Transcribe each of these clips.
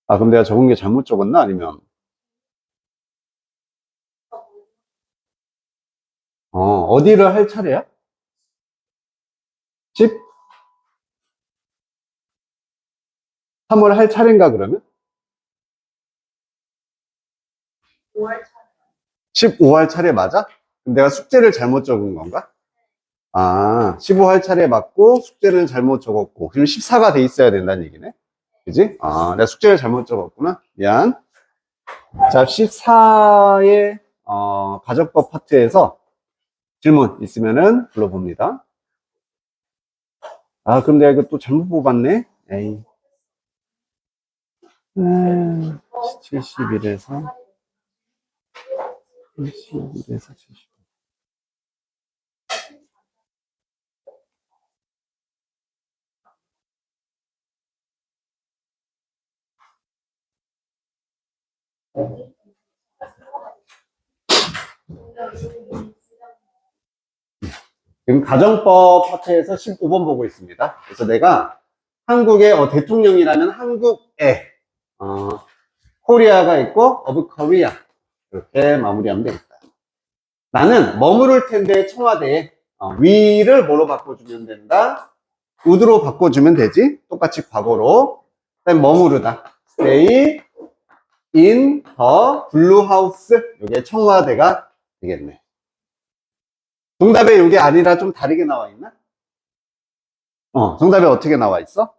아, 그럼 내가 적은 게 잘못 적었나? 아니면, 어디를 할 차례야? 10? 3월 할 차례인가, 그러면? 15할 차례 맞아? 그럼 내가 숙제를 잘못 적은 건가? 아, 15할 차례 맞고, 숙제를 잘못 적었고, 그럼 14가 돼 있어야 된다는 얘기네? 그지? 아, 내가 숙제를 잘못 적었구나. 미안. 자, 14의, 가정법 파트에서 질문 있으면은 불러봅니다. 아, 그럼 내가 이거 또 잘못 뽑았네? 에이. 71에서 70. 지금 가정법 파트에서 15번 보고 있습니다. 그래서 내가 한국의 대통령이라면 한국에 코리아가 있고 of Korea 이렇게 마무리하면 되겠다. 나는 머무를 텐데 청와대에 위를 뭐로 바꿔주면 된다? would로 바꿔주면 되지. 똑같이 과거로. 그다음에 머무르다. stay in the blue house. 이게 청와대가 되겠네. 정답에 이게 아니라 좀 다르게 나와 있나? 정답에 어떻게 나와 있어?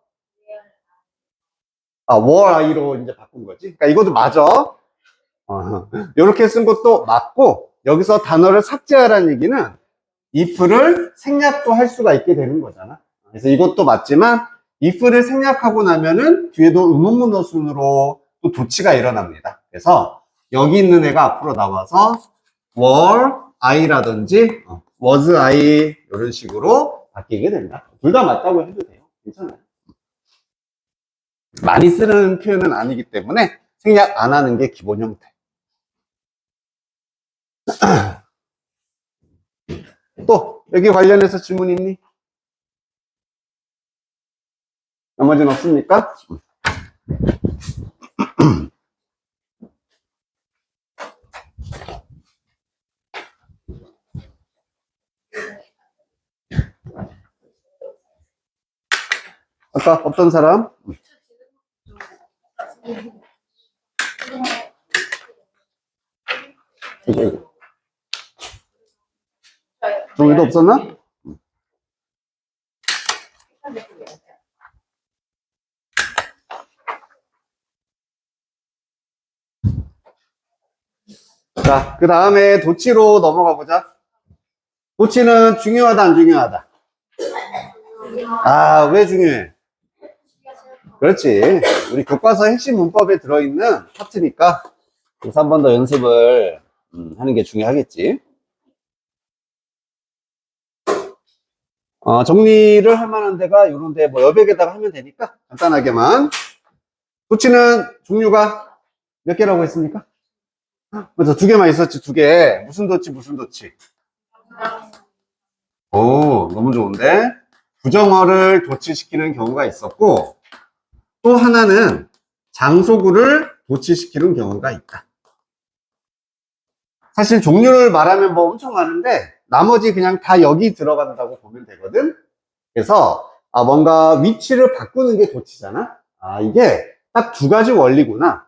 아, were I로 이제 바꾼 거지. 그러니까 이것도 맞아. 이렇게 쓴 것도 맞고, 여기서 단어를 삭제하라는 얘기는 if를 생략도 할 수가 있게 되는 거잖아. 그래서 이것도 맞지만, if를 생략하고 나면은 뒤에도 의문문어순으로 또 도치가 일어납니다. 그래서 여기 있는 애가 앞으로 나와서 were I라든지 was I 이런 식으로 바뀌게 된다. 둘 다 맞다고 해도 돼요. 괜찮아요. 많이 쓰는 표현은 아니기 때문에 생략 안 하는 게 기본 형태. 또 여기 관련해서 질문 있니? 나머지는 없습니까? 아까 어떤 사람? 여기도 없었나? 자, 그 다음에 도치로 넘어가 보자. 도치는 중요하다, 안 중요하다? 아, 왜 중요해? 그렇지. 우리 교과서 핵심 문법에 들어있는 파트니까 그래서 한 번 더 연습을 하는 게 중요하겠지. 정리를 할 만한 데가 요런데 뭐 여백에다가 하면 되니까 간단하게만. 도치는 종류가 몇 개라고 했습니까? 맞아, 2개만 있었지, 2개. 무슨 도치, 무슨 도치? 오, 너무 좋은데? 부정어를 도치시키는 경우가 있었고, 또 하나는 장소구를 도치시키는 경우가 있다. 사실 종류를 말하면 뭐 엄청 많은데, 나머지 그냥 다 여기 들어간다고 보면 되거든? 그래서, 뭔가 위치를 바꾸는 게 도치잖아? 이게 딱 2가지 원리구나.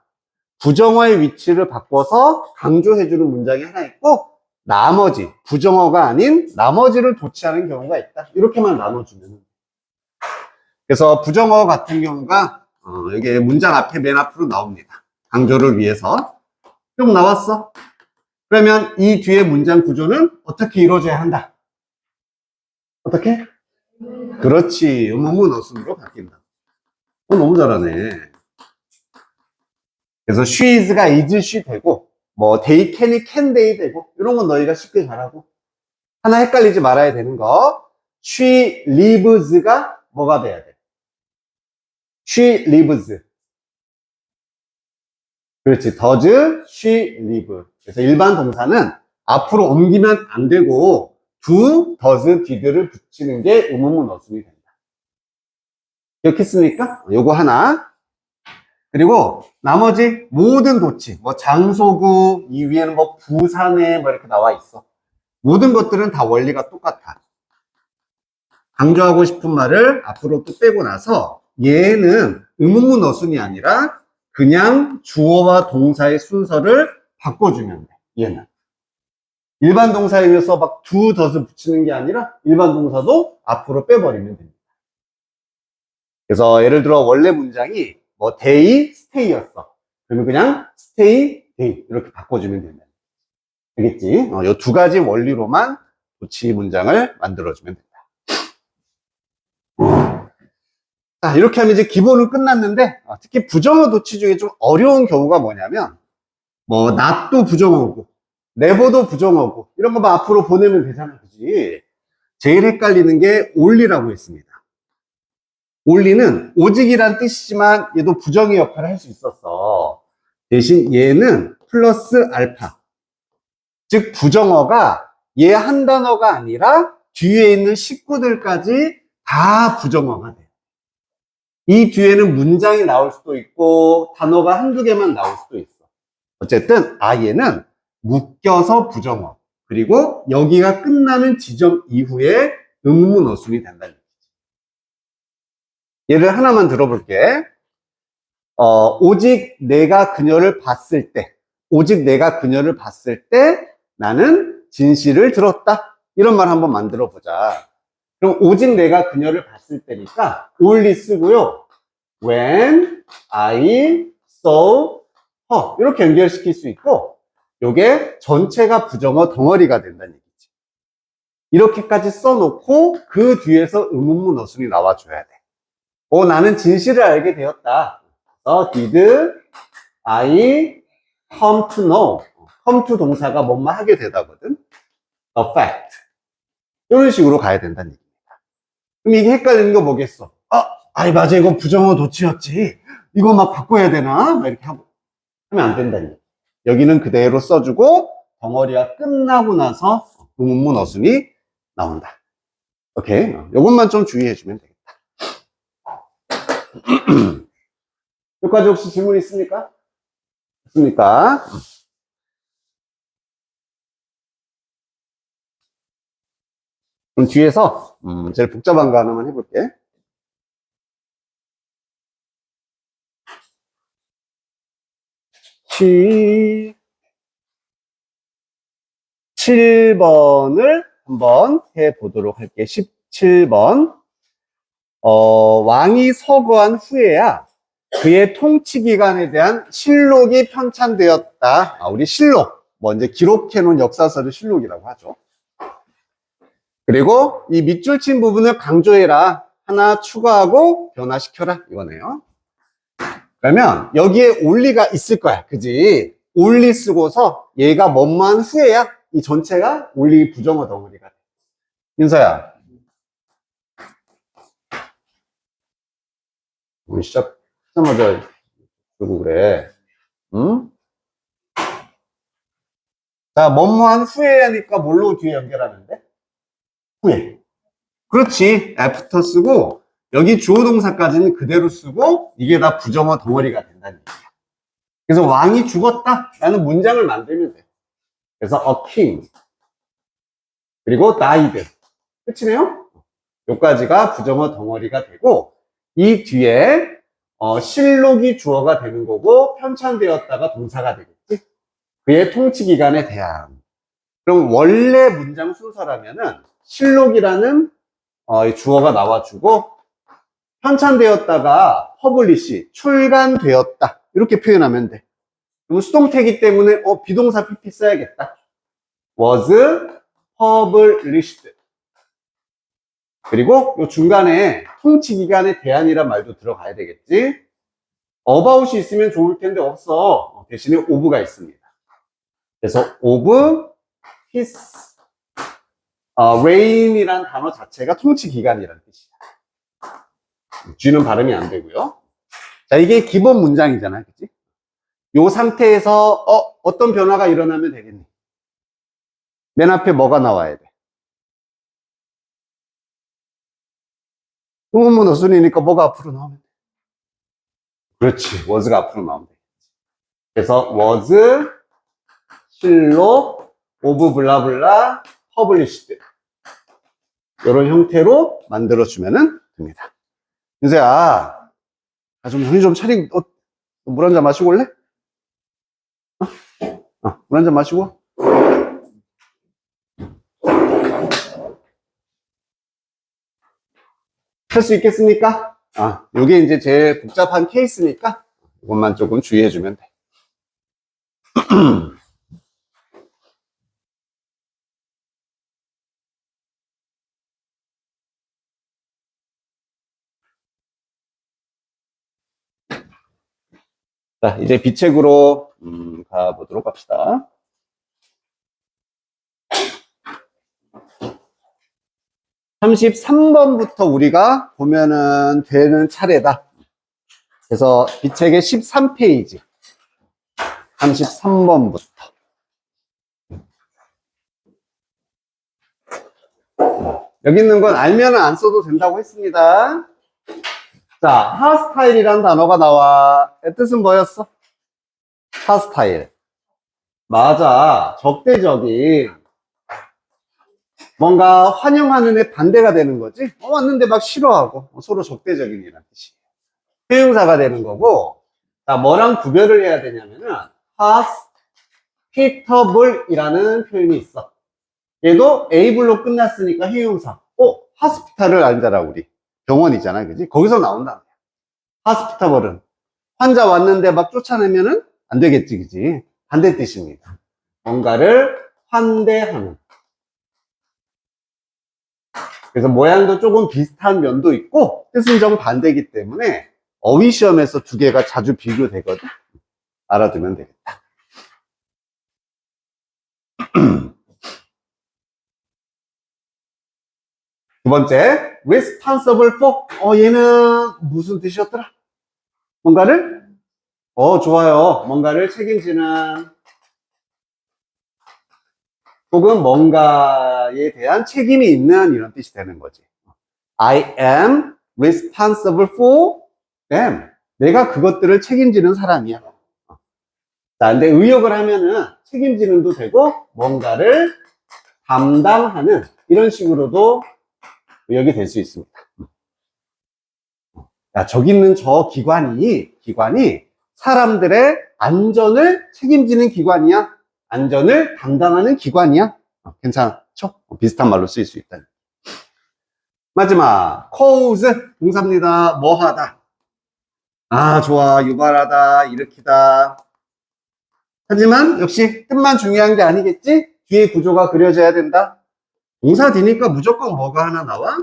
부정어의 위치를 바꿔서 강조해주는 문장이 하나 있고, 나머지, 부정어가 아닌 나머지를 도치하는 경우가 있다. 이렇게만 나눠주면. 그래서 부정어 같은 경우가, 여기 문장 앞에 맨 앞으로 나옵니다. 강조를 위해서. 쭉 나왔어. 그러면 이 뒤에 문장 구조는 어떻게 이루어져야 한다? 어떻게? 그렇지. 의문문 어순으로 바뀐다. 너무 잘하네. 그래서 she is가 is she 되고, 뭐 they can이 can they 되고, 이런 건 너희가 쉽게 잘하고. 하나 헷갈리지 말아야 되는 거. she lives가 뭐가 돼야 돼? she lives. 그렇지. does she live. 그래서 일반 동사는 앞으로 옮기면 안 되고, do, does, did를 붙이는 게 의문문 어순이 된다. 기억했습니까? 요거 하나. 그리고 나머지 모든 도치, 뭐 장소구, 이 위에는 뭐 부산에 뭐 이렇게 나와 있어. 모든 것들은 다 원리가 똑같아. 강조하고 싶은 말을 앞으로 또 빼고 나서 얘는 의문문 어순이 아니라 그냥 주어와 동사의 순서를 바꿔주면 돼. 얘는. 일반 동사에 의해서 막 do, does 붙이는 게 아니라 일반 동사도 앞으로 빼버리면 됩니다. 그래서 예를 들어 원래 문장이 뭐 day, stay였어. 그러면 그냥 stay, day 이렇게 바꿔주면 된다. 알겠지? 요 두 가지 원리로만 도치 문장을 만들어주면 된다. 자, 이렇게 하면 이제 기본은 끝났는데 특히 부정어 도치 중에 좀 어려운 경우가 뭐냐면 뭐 not도 부정어고 never도 부정어고 이런 거만 앞으로 보내면 되잖아, 그지? 제일 헷갈리는 게 only라고 했습니다. only는 오직이란 뜻이지만 얘도 부정의 역할을 할 수 있었어. 대신 얘는 플러스 알파, 즉 부정어가 얘 한 단어가 아니라 뒤에 있는 식구들까지 다 부정어가 돼. 이 뒤에는 문장이 나올 수도 있고 단어가 한두 개만 나올 수도 있어. 어쨌든 얘는 묶여서 부정어, 그리고 여기가 끝나는 지점 이후에 의문문 어순이 된다는 얘기지. 예를 하나만 들어볼게. 오직 내가 그녀를 봤을 때, 오직 내가 그녀를 봤을 때 나는 진실을 들었다. 이런 말 한번 만들어 보자. 그럼 오직 내가 그녀를 봤을 때니까 only 쓰고요. When I saw her 이렇게 연결시킬 수 있고, 요게 전체가 부정어 덩어리가 된다는 얘기지. 이렇게까지 써놓고 그 뒤에서 의문문 어순이 나와줘야 돼. 나는 진실을 알게 되었다. Did I come to know? come to 동사가 뭐뭐 하게 되다거든. A fact. 이런 식으로 가야 된다는 얘기입니다. 그럼 이게 헷갈리는 거 뭐겠어? 맞아, 이거 부정어 도치였지. 이거 막 바꿔야 되나? 막 이렇게 하면 안 된다는 얘기. 여기는 그대로 써주고 덩어리가 끝나고 나서 의문문 어순이 나온다. 오케이. 이것만 좀 주의해주면 되겠다. 여기까지 혹시 질문 있습니까? 있습니까? 그럼 뒤에서 제일 복잡한 거 하나만 해볼게. 시 17번을 한번 해보도록 할게. 17번. 왕이 서거한 후에야 그의 통치 기간에 대한 실록이 편찬되었다. 우리 실록, 이제 기록해놓은 역사서를 실록이라고 하죠. 그리고 이 밑줄 친 부분을 강조해라. 하나 추가하고 변화시켜라. 이거네요. 그러면 여기에 only가 있을 거야. 그지? only 쓰고서 얘가 뭐뭐한 후에야 이 전체가 only 부정어 덩어리가 돼. 윤서야. 우리 시작하자마자 그러고 그래. 응? 자, 뭐뭐한 후에 하니까 뭘로 뒤에 연결하는데? 후에. 그렇지. after 쓰고 여기 주어 동사까지는 그대로 쓰고 이게 다 부정어 덩어리가 된다는 얘기야. 그래서 왕이 죽었다 라는 문장을 만들면 돼. 그래서 a king 그리고 died 끝이네요. 여기까지가 부정어 덩어리가 되고 이 뒤에 실록이 주어가 되는 거고 편찬되었다가 동사가 되겠지. 그의 통치 기간에 대한. 그럼 원래 문장 순서라면은 실록이라는 주어가 나와주고 편찬되었다가 publish 출간되었다 이렇게 표현하면 돼. 그럼 수동태이기 때문에 비동사 pp 써야겠다. was published. 그리고 요 중간에 통치 기간에 대한이란 말도 들어가야 되겠지. about이 있으면 좋을 텐데 없어. 대신에 of가 있습니다. 그래서 of his reign이란 단어 자체가 통치 기간이라는 뜻이야. G는 발음이 안 되고요. 자, 이게 기본 문장이잖아, 그치? 요 상태에서 어떤 변화가 일어나면 되겠니? 맨 앞에 뭐가 나와야 돼? 의문문 어순이니까 뭐가 앞으로 나오면 돼? 그렇지. was가 앞으로 나오면 돼. 그래서 was 실록 of 블라블라 published 이런 형태로 만들어주면 됩니다. 윤세야, 좀 정신 좀 차리고 물 한 잔 마시고 올래? 물 한 잔 마시고. 할 수 있겠습니까? 요게 이제 제일 복잡한 케이스니까 이것만 조금 주의해주면 돼. 자, 이제 비책으로 가보도록 합시다. (33번부터) 우리가 보면은 되는 차례다. 그래서 비책의 13페이지 33번부터 여기 있는 건 알면 안 써도 된다고 했습니다. 자, 하스타일이라는 단어가 나와. 뜻은 뭐였어? 하스타일. 맞아. 적대적인. 뭔가 환영하는 애 반대가 되는 거지. 왔는데 막 싫어하고 서로 적대적인이라는 뜻이에요. 형용사가 되는 거고. 자, 뭐랑 구별을 해야 되냐면은 hospitable이라는 표현이 있어. 얘도 able로 끝났으니까 형용사. hospital을 알잖아 우리. 병원이잖아, 그지? 거기서 나온다. hospitable은 환자 왔는데 막 쫓아내면은 안 되겠지, 그지? 반대 뜻입니다. 뭔가를 환대하는. 그래서 모양도 조금 비슷한 면도 있고 뜻은 정반대이기 때문에 어휘 시험에서 두 개가 자주 비교되거든. 알아두면 되겠다. 두 번째, responsible for. 얘는 무슨 뜻이었더라? 뭔가를? 좋아요. 뭔가를 책임지는, 혹은 뭔가에 대한 책임이 있는 이런 뜻이 되는 거지. I am responsible for them. 내가 그것들을 책임지는 사람이야. 자, 근데 의역을 하면은 책임지는도 되고 뭔가를 담당하는 이런 식으로도 의역이 될 수 있습니다. 야, 저기 있는 저 기관이 사람들의 안전을 책임지는 기관이야. 안전을 담당하는 기관이야. 괜찮죠? 비슷한 말로 쓰일 수 있다. 마지막, cause 동사입니다. 뭐 하다. 좋아. 유발하다, 일으키다. 하지만 역시 뜻만 중요한 게 아니겠지? 뒤에 구조가 그려져야 된다. 동사 뒤니까 무조건 뭐가 하나 나와?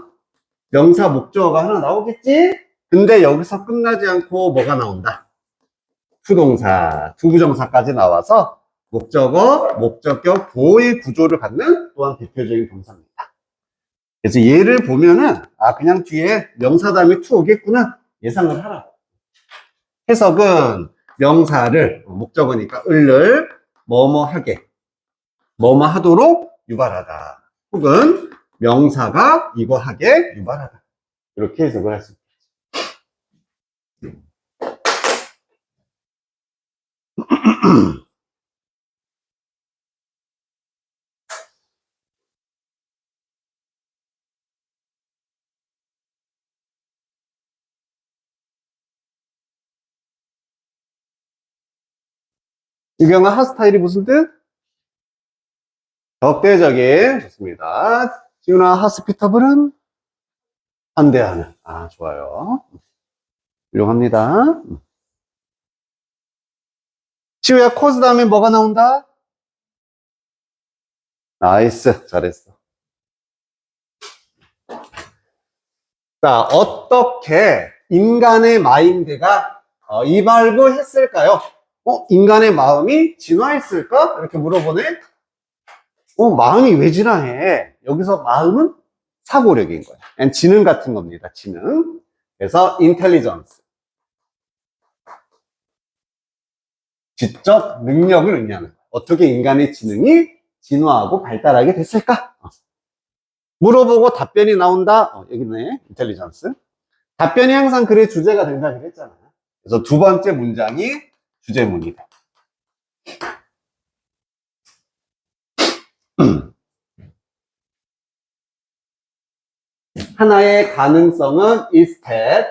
명사, 목적어가 하나 나오겠지? 근데 여기서 끝나지 않고 뭐가 나온다? 투동사, 투부정사까지 나와서 목적어, 목적격, 보호의 구조를 갖는 또한 대표적인 동사입니다. 그래서 얘를 보면은 그냥 뒤에 명사 다음에 to 오겠구나 예상을 하라. 해석은 명사를, 목적어니까 을을 뭐뭐하게, 뭐뭐 하도록 유발하다. 혹은 명사가 이거 하게 유발하다. 이렇게 해석을 할 수 있다. 유경아, 하스타일이 무슨 뜻? 적대적인. 좋습니다. 지훈아, 하스피터블은 반대하는. 좋아요. 훌륭합니다. 지우야, 코스 다음에 뭐가 나온다? 나이스. 잘했어. 자, 어떻게 인간의 마인드가 이발부했을까요? 인간의 마음이 진화했을까? 이렇게 물어보네. 마음이 왜 진화해? 여기서 마음은 사고력인 거야. 지능 같은 겁니다. 지능. 그래서 intelligence. 지적 능력을 의미하는 거야. 어떻게 인간의 지능이 진화하고 발달하게 됐을까? 물어보고 답변이 나온다. 여기 있네. intelligence. 답변이 항상 글의 주제가 된다 그랬잖아. 그래서 두 번째 문장이 주제문이 돼. 하나의 가능성은 is that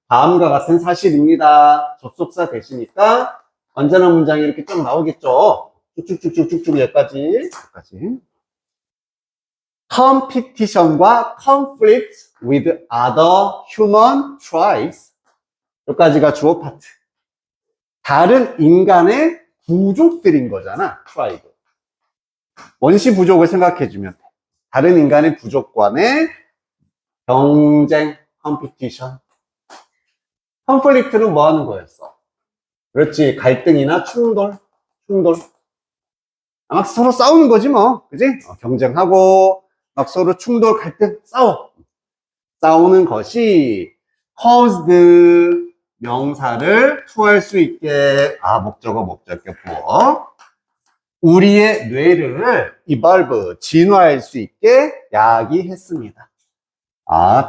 다음과 같은 사실입니다. 접속사 대시니까 완전한 문장이 이렇게 쭉 나오겠죠. 쭉쭉쭉쭉쭉 여기까지. competition과 conflict with other human tribes. 여기까지가 주어 파트. 다른 인간의 부족들인 거잖아. 트라이브. 원시 부족을 생각해주면 돼. 다른 인간의 부족 간의 경쟁, 컴피티션. 컨플릭트는 뭐 하는 거였어? 그렇지. 갈등이나 충돌. 막 서로 싸우는 거지 뭐. 그지? 경쟁하고 막 서로 충돌, 갈등, 싸우는 것이 caused 명사를 투할 수 있게 목적어 부어 우리의 뇌를 evolve 진화할 수 있게 야기했습니다.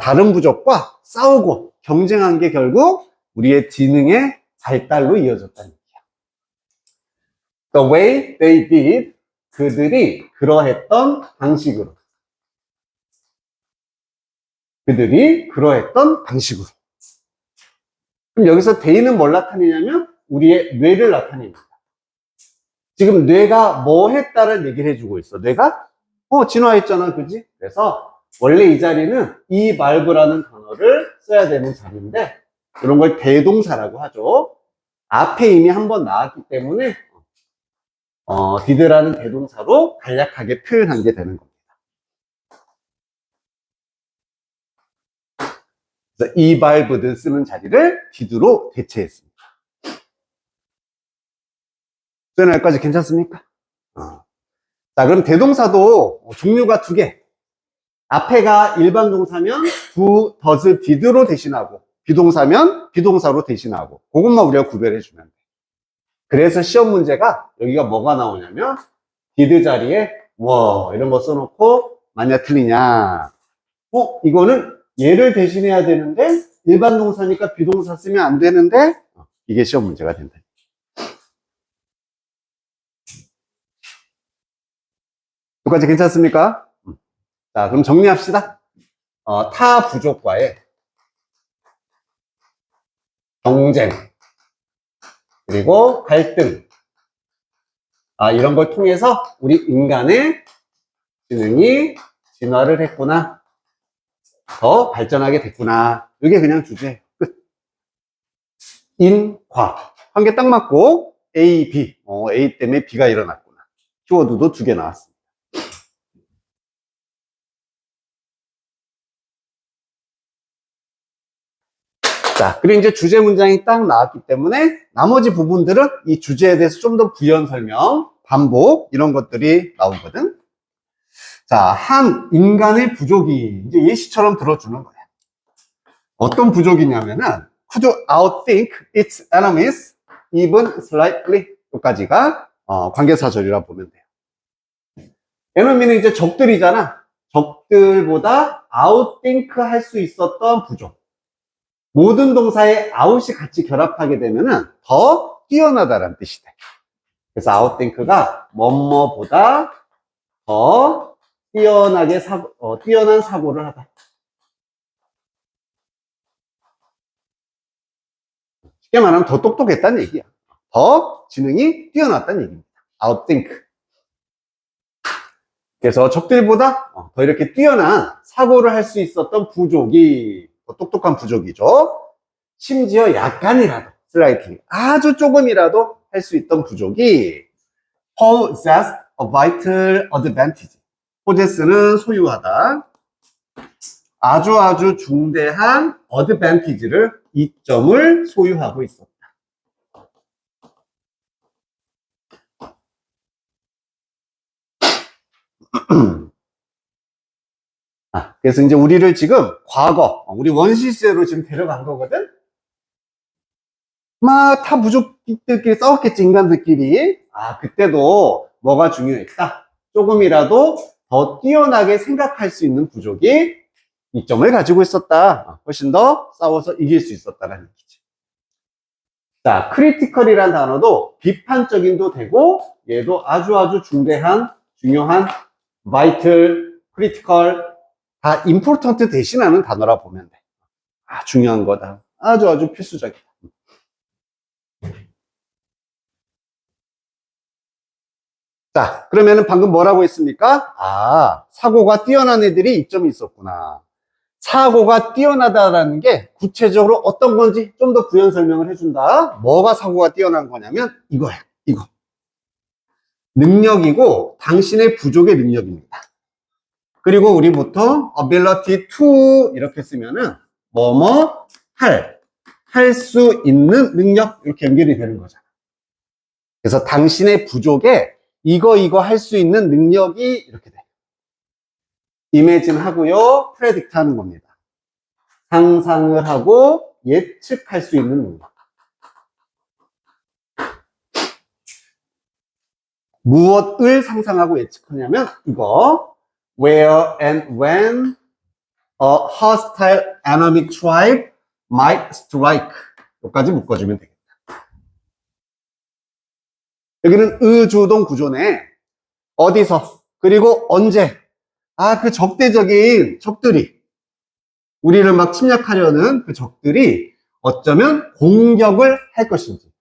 다른 부족과 싸우고 경쟁한 게 결국 우리의 지능의 발달로 이어졌다는 얘기야. The way they did, 그들이 그러했던 방식으로. 그럼 여기서 they는 뭘 나타내냐면 우리의 뇌를 나타냅니다. 지금 뇌가 뭐 했다는 얘기를 해주고 있어. 뇌가 진화했잖아, 그지? 그래서 원래 이 자리는 evolve라는 단어를 써야 되는 자리인데 이런 걸 대동사라고 하죠. 앞에 이미 한번 나왔기 때문에 did라는 대동사로 간략하게 표현한 게 되는 겁니다. 그래서 evolved 쓰는 자리를 did로 대체했습니다. 여기까지 괜찮습니까? 자, 그럼 대동사도 종류가 두 개. 앞에가 일반 동사면 do, does, did로 대신하고 비동사면 비동사로 대신하고 그것만 우리가 구별해주면 돼. 그래서 시험 문제가 여기가 뭐가 나오냐면 did 자리에 뭐 이런 거 써놓고 만약 틀리냐 이거는 얘를 대신해야 되는데 일반 동사니까 비동사 쓰면 안 되는데 이게 시험 문제가 된다. 여기까지 괜찮습니까? 자, 그럼 정리합시다. 타 부족과의 경쟁, 그리고 갈등. 이런 걸 통해서 우리 인간의 지능이 진화를 했구나. 더 발전하게 됐구나. 이게 그냥 주제. 끝. 인과. 한 개 딱 맞고, A, B. A 때문에 B가 일어났구나. 키워드도 두 개 나왔습니다. 자, 그리고 이제 주제 문장이 딱 나왔기 때문에 나머지 부분들은 이 주제에 대해서 좀 더 부연 설명, 반복 이런 것들이 나오거든. 자, 한 인간의 부족이 이제 예시처럼 들어주는 거야. 어떤 부족이냐면은 could outthink its enemies even slightly. 여기까지가 관계사절이라 보면 돼요. enemy는 이제 적들이잖아. 적들보다 outthink 할 수 있었던 부족. 모든 동사에 out이 같이 결합하게 되면은 더 뛰어나다라는 뜻이 돼. 그래서 outthink가 뭐뭐보다 더 뛰어난 사고를 하다. 쉽게 말하면 더 똑똑했다는 얘기야. 더 지능이 뛰어났다는 얘기입니다. outthink. 그래서 적들보다 더 이렇게 뛰어난 사고를 할 수 있었던 부족이 더 똑똑한 부족이죠. 심지어 약간이라도 slightly 아주 조금이라도 할 수 있던 부족이 possessed a vital advantage. possess는 소유하다. 아주 중대한 advantage를 이점을 소유하고 있었다. 그래서 이제 우리를 지금 과거, 우리 원시 시대로 지금 데려간 거거든? 다 부족들끼리 싸웠겠지, 인간들끼리. 그때도 뭐가 중요했다? 조금이라도 더 뛰어나게 생각할 수 있는 부족이 이점을 가지고 있었다. 훨씬 더 싸워서 이길 수 있었다는 얘기지. 자, 크리티컬이란 단어도 비판적인도 되고, 얘도 아주 중요한 vital, critical, 다 important 대신하는 단어라 보면 돼. 아, 중요한 거다. 아주 필수적이다. 자, 그러면은 방금 뭐라고 했습니까? 아, 사고가 뛰어난 애들이 이점이 있었구나. 사고가 뛰어나다라는 게 구체적으로 어떤 건지 좀 더 부연 설명을 해준다. 뭐가 사고가 뛰어난 거냐면 이거야, 이거. 능력이고 당신의 부족의 능력입니다. 그리고 우리 보통 ability to 이렇게 쓰면은 뭐뭐 할 수 있는 능력 이렇게 연결이 되는 거잖아. 그래서 당신의 부족에 이거 할 수 있는 능력이 이렇게 돼. imagine 하고요, predict 하는 겁니다. 상상을 하고 예측할 수 있는 능력. 무엇을 상상하고 예측하냐면 이거 where and when a hostile enemy tribe might strike 여기까지 묶어주면 되겠다. 여기는 의주동 구조네. 어디서 그리고 언제 그 적대적인 적들이 우리를 막 침략하려는 그 적들이 어쩌면 공격을 할 것인지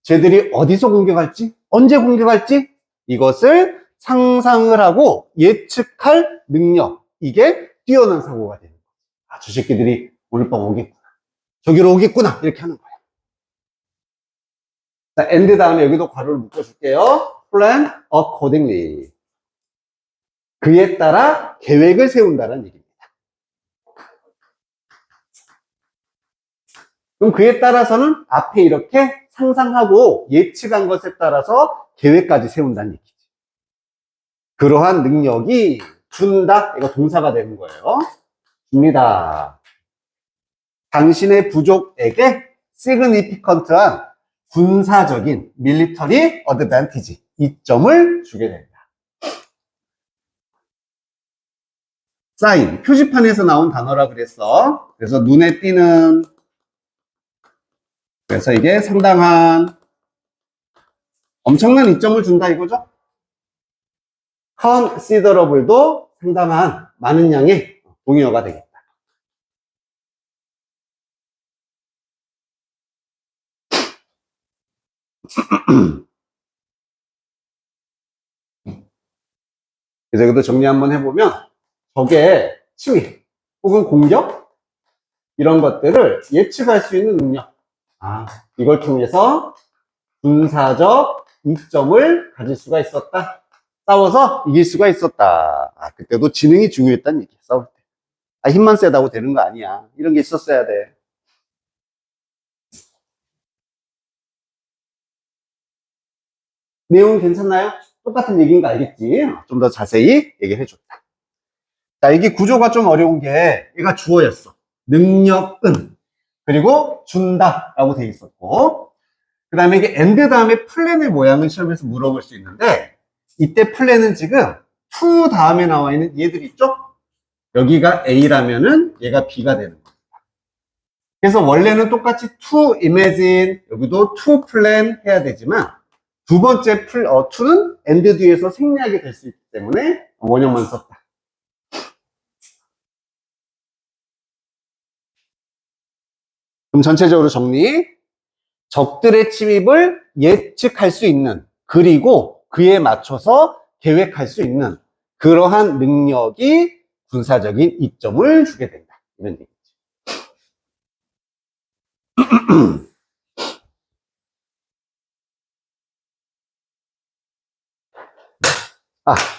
쟤들이 어디서 공격할지 언제 공격할지 이것을 상상을 하고 예측할 능력 이게 뛰어난 사고가 되는 거야. 저 새끼들이 오늘 밤 오겠구나 저기로 오겠구나 이렇게 하는 거야. 자, and 다음에 여기도 괄호를 묶어줄게요. plan accordingly 그에 따라 계획을 세운다는 얘기입니다. 그럼 그에 따라서는 앞에 이렇게 상상하고 예측한 것에 따라서 계획까지 세운다는 얘기지. 그러한 능력이 준다. 이거 동사가 되는 거예요. 줍니다. 당신의 부족에게 significant한 군사적인 military advantage 이점을 주게 됩니다. 사인, 표지판에서 나온 단어라 그랬어. 그래서 눈에 띄는 그래서 이게 상당한 엄청난 이점을 준다 이거죠. considerable도 상당한 많은 양의 동의어가 되겠다. 그래서 여기도 정리 한번 해보면 적의 침입 혹은 공격 이런 것들을 예측할 수 있는 능력 이걸 통해서 군사적 이점을 가질 수가 있었다. 싸워서 이길 수가 있었다. 그때도 지능이 중요했다는 얘기야. 싸울 때. 힘만 세다고 되는 거 아니야. 이런 게 있었어야 돼. 내용 괜찮나요? 똑같은 얘기인 거 알겠지? 좀 더 자세히 얘기를 해줬다. 자, 이게 구조가 좀 어려운 게 얘가 주어였어. 능력은 그리고 준다라고 돼 있었고 그 다음에 이게 and 다음에 플랜의 모양을 시험에서 물어볼 수 있는데 이때 플랜은 지금 to 다음에 나와 있는 얘들 있죠? 여기가 A라면은 얘가 B가 되는 거예요. 그래서 원래는 똑같이 to imagine 여기도 to plan 해야 되지만 두 번째 to는 and 뒤에서 생략이 될 수 있기 때문에 원형만 썼다. 그럼 전체적으로 정리. 적들의 침입을 예측할 수 있는 그리고 그에 맞춰서 계획할 수 있는 그러한 능력이 군사적인 이점을 주게 된다. 이런 얘기죠.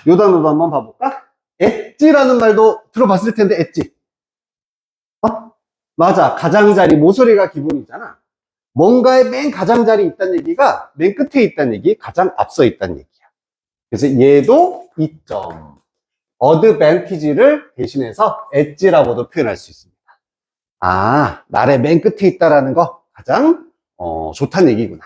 요 단어도 한번 봐볼까? 엣지라는 말도 들어봤을 텐데 엣지. 맞아. 가장자리, 모서리가 기본이잖아. 뭔가의 맨 가장자리 있다는 얘기가 맨 끝에 있다는 얘기, 가장 앞서 있다는 얘기야. 그래서 얘도 이점. 어드밴티지를 대신해서 엣지라고도 표현할 수 있습니다. 날의 맨 끝에 있다라는 거 가장 좋다는 얘기구나.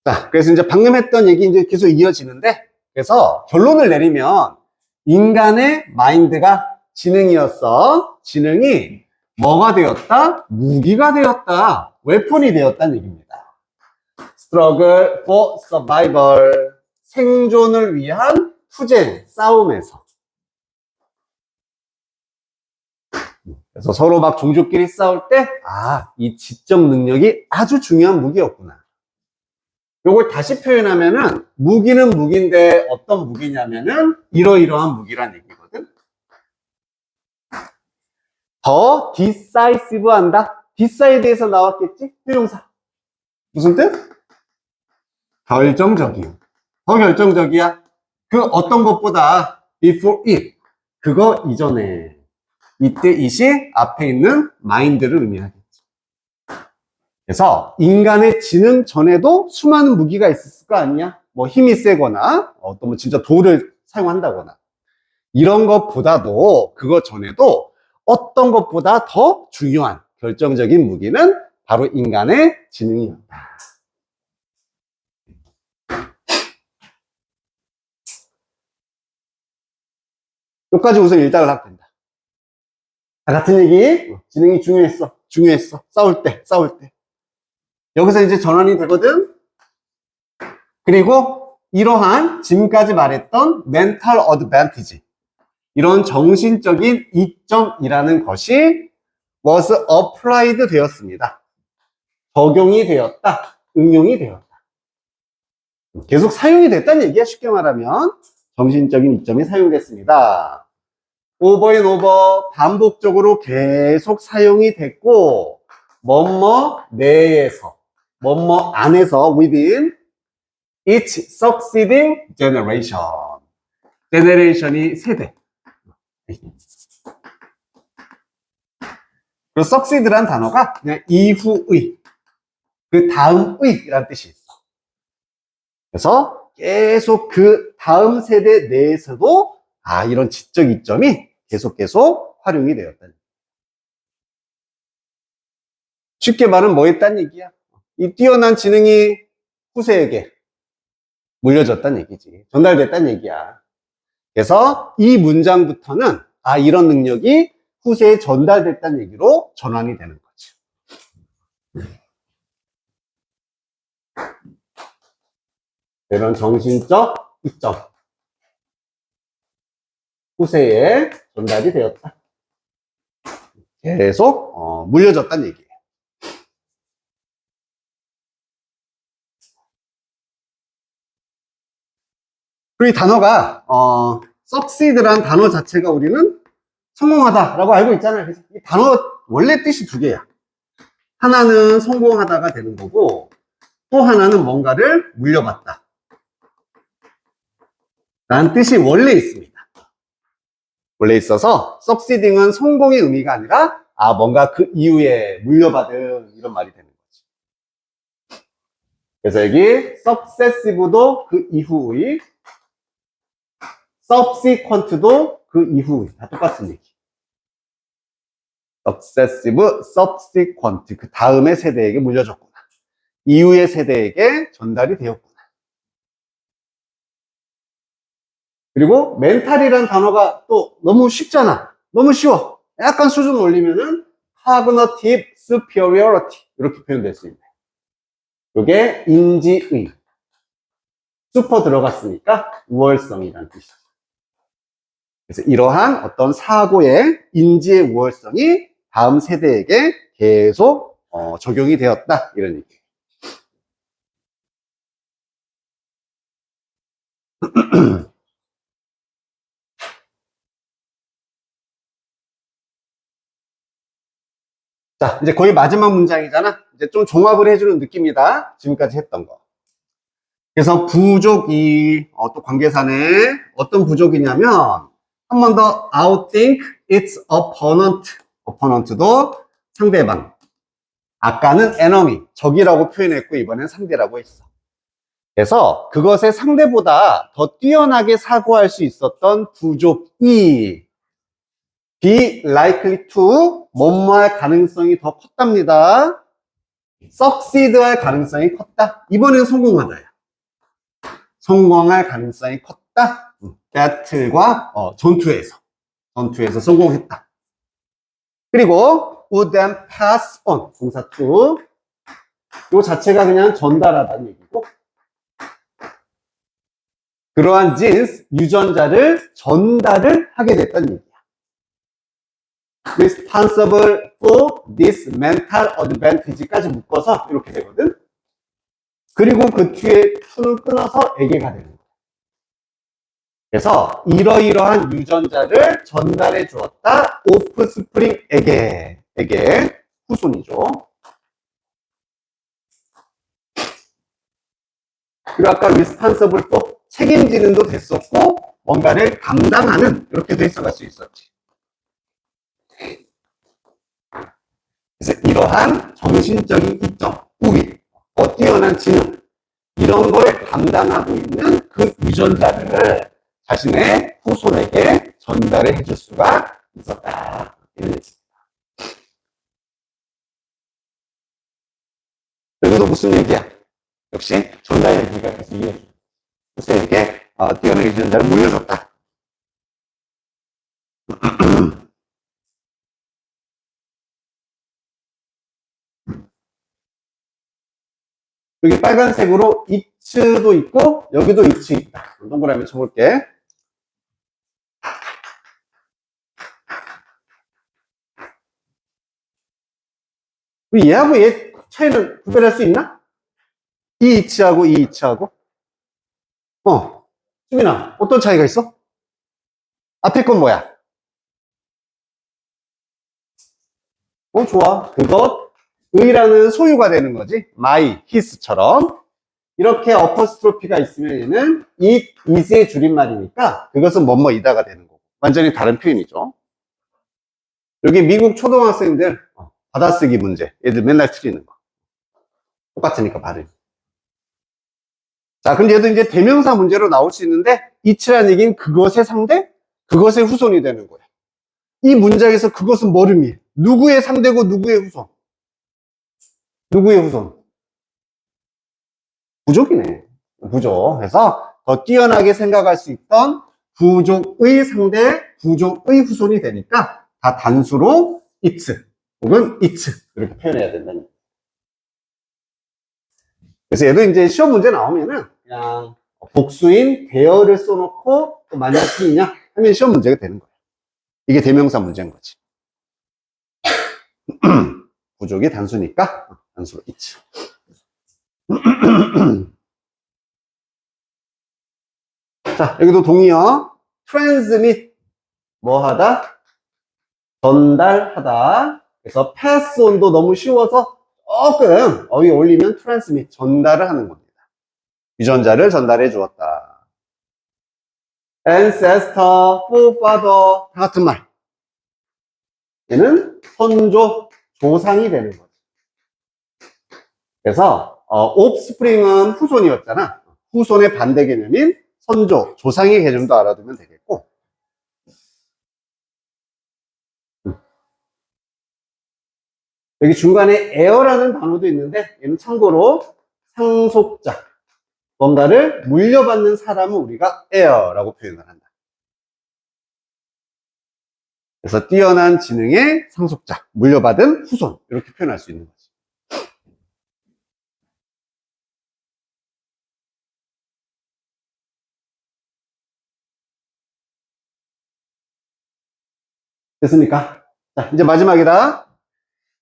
자, 그래서 이제 방금 했던 얘기 이제 계속 이어지는데, 그래서 결론을 내리면 인간의 마인드가 지능이었어. 지능이 뭐가 되었다? 무기가 되었다. 웨폰이 되었다는 얘기입니다. Struggle for survival. 생존을 위한 투쟁, 싸움에서. 그래서 서로 막 종족끼리 싸울 때, 이 지적 능력이 아주 중요한 무기였구나. 요걸 다시 표현하면은, 무기는 무기인데 어떤 무기냐면은, 이러이러한 무기란 얘기거든. 더 decisive 한다. decide에서 나왔겠지? 형용사. 무슨 뜻? 결정적이야. 더 결정적이야. 그 어떤 것보다 before it. 그거 이전에. 이때 it이 앞에 있는 mind를 의미하겠죠. 그래서 인간의 지능 전에도 수많은 무기가 있었을 거 아니야? 뭐 힘이 세거나 어떤 뭐 진짜 돌을 사용한다거나 이런 것보다도 그것 전에도 어떤 것보다 더 중요한 결정적인 무기는 바로 인간의 지능이었다. 여기까지 우선 일단을 하면 된다. 다 같은 얘기. 지능이 중요했어. 싸울 때. 여기서 이제 전환이 되거든. 그리고 이러한 지금까지 말했던 mental advantage, 이런 정신적인 이점이라는 것이 was applied 되었습니다. 적용이 되었다. 응용이 되었다. 계속 사용이 됐다는 얘기야. 쉽게 말하면 정신적인 이점이 사용됐습니다. over and over, 반복적으로 계속 사용이 됐고, 뭐뭐 내에서, 뭐뭐 안에서, within each succeeding generation. generation이 세대. 그리고 succeed란 단어가 그냥 이후의, 그 다음의 이란 뜻이 있어. 그래서 계속 그 다음 세대 내에서도 이런 지적 이점이 계속 활용이 되었다. 쉽게 말하면 뭐 했단 얘기야? 이 뛰어난 지능이 후세에게 물려졌다는 얘기지. 전달됐다는 얘기야. 그래서 이 문장부터는 이런 능력이 후세에 전달됐다는 얘기로 전환이 되는 거지. 이런 정신적 이점. 후세에 전달이 되었다. 계속 물려졌다는 얘기예요. 그리고 이 단어가 succeed란 단어 자체가 우리는 성공하다라고 알고 있잖아요. 그래서 이 단어 원래 뜻이 두 개야. 하나는 성공하다가 되는 거고 또 하나는 뭔가를 물려받다 라는 뜻이 원래 있습니다. 원래 있어서 succeeding은 성공의 의미가 아니라 뭔가 그 이후에 물려받은 이런 말이 되는 거지. 그래서 여기 successive도 그 이후의, subsequent도 그 이후의, 다 똑같은 얘기. successive, subsequent, 그 다음의 세대에게 물려졌구나. 이후의 세대에게 전달이 되었구나. 그리고 멘탈이라는 단어가 또 너무 쉽잖아. 너무 쉬워. 약간 수준 올리면은 cognitive superiority 이렇게 표현될 수 있네. 이게 인지의. 슈퍼 들어갔으니까 우월성이라는 뜻이죠. 그래서 이러한 어떤 사고의 인지의 우월성이 다음 세대에게 계속 적용이 되었다 이런 얘기. 자, 이제 거의 마지막 문장이잖아. 이제 좀 종합을 해주는 느낌이다. 지금까지 했던 거. 그래서 부족이 또 관계사네. 어떤 부족이냐면 한 번 더 outthink its opponent. opponent도 상대방. 아까는 enemy, 적이라고 표현했고 이번엔 상대라고 했어. 그래서 그것의 상대보다 더 뛰어나게 사고할 수 있었던 부족이 be likely to 뭐뭐할 가능성이 더 컸답니다. succeed할 가능성이 컸다. 이번엔 성공하다야. 성공할 가능성이 컸다. 배틀과 전투에서 성공했다. 그리고 would then pass on 동사 to 이 자체가 그냥 전달하다는 얘기고 그러한 genes 유전자를 전달을 하게 됐다는 얘기야. responsible for this mental advantage까지 묶어서 이렇게 되거든. 그리고 그 뒤에 to를 끊어서 에게가 되는 거야. 그래서 이러이러한 유전자를 전달해 주었다. 오프스프링에게 후손이죠. 그리고 아까 responsible for 책임지는도 됐었고 뭔가를 감당하는 이렇게도 해석할 수 있었지. 그래서 이러한 정신적인 이점, 우위, 뛰어난 지능 이런 걸 감당하고 있는 그 유전자를 자신의 후손에게 전달을 해줄 수가 있었다. 이런 얘기입니다. 여기도 무슨 얘기야? 역시 전달 얘기가 계속 이어져. 후손에게 뛰어난 유전자를 물려줬다. 여기 빨간색으로 it도 있고 여기도 it 있다. 동그라미 쳐볼게. 얘하고 얘 차이를 구별할 수 있나? 이 it하고 이 it하고 수민아 어떤 차이가 있어? 앞에 건 뭐야? 좋아. 그것 의라는 소유가 되는 거지. my, his처럼 이렇게 어퍼스트로피가 있으면 얘는 it, is의 줄임말이니까 그것은 뭐뭐이다가 되는 거고 완전히 다른 표현이죠. 여기 미국 초등학생들 받아쓰기 문제 얘들 맨날 틀리는 거 똑같으니까 발음이. 자, 그럼 얘도 이제 대명사 문제로 나올 수 있는데 it라는 얘기는 그것의 상대, 그것의 후손이 되는 거야. 이 문장에서 그것은 뭐를 의미해? 누구의 상대고 누구의 후손? 누구의 후손? 부족이네. 부족. 그래서 더 뛰어나게 생각할 수 있던 부족의 상대, 부족의 후손이 되니까 다 단수로 it 혹은 it 이렇게 표현해야 된다는 거예요. 그래서 얘도 이제 시험 문제 나오면은 그냥 복수인 대어를 써놓고 또 만약 쓰이냐 하면 시험 문제가 되는 거예요. 이게 대명사 문제인 거지. 부족이 단수니까 단수로 it. 자, 여기도 동의어. transmit 뭐 하다? 전달하다. 그래서 pass on도 너무 쉬워서 조금 어휘 올리면 transmit 전달을 하는 겁니다. 유전자를 전달해 주었다. ancestor, forefather 다 같은 말. 얘는 선조, 조상이 되는 거지. 그래서 offspring은 후손이었잖아. 후손의 반대 개념인 선조, 조상의 개념도 알아두면 되겠고 여기 중간에 heir라는 단어도 있는데 얘는 참고로 상속자, 뭔가를 물려받는 사람은 우리가 heir라고 표현을 한다. 그래서 뛰어난 지능의 상속자, 물려받은 후손 이렇게 표현할 수 있는 거지. 됐습니까? 자, 이제 마지막이다.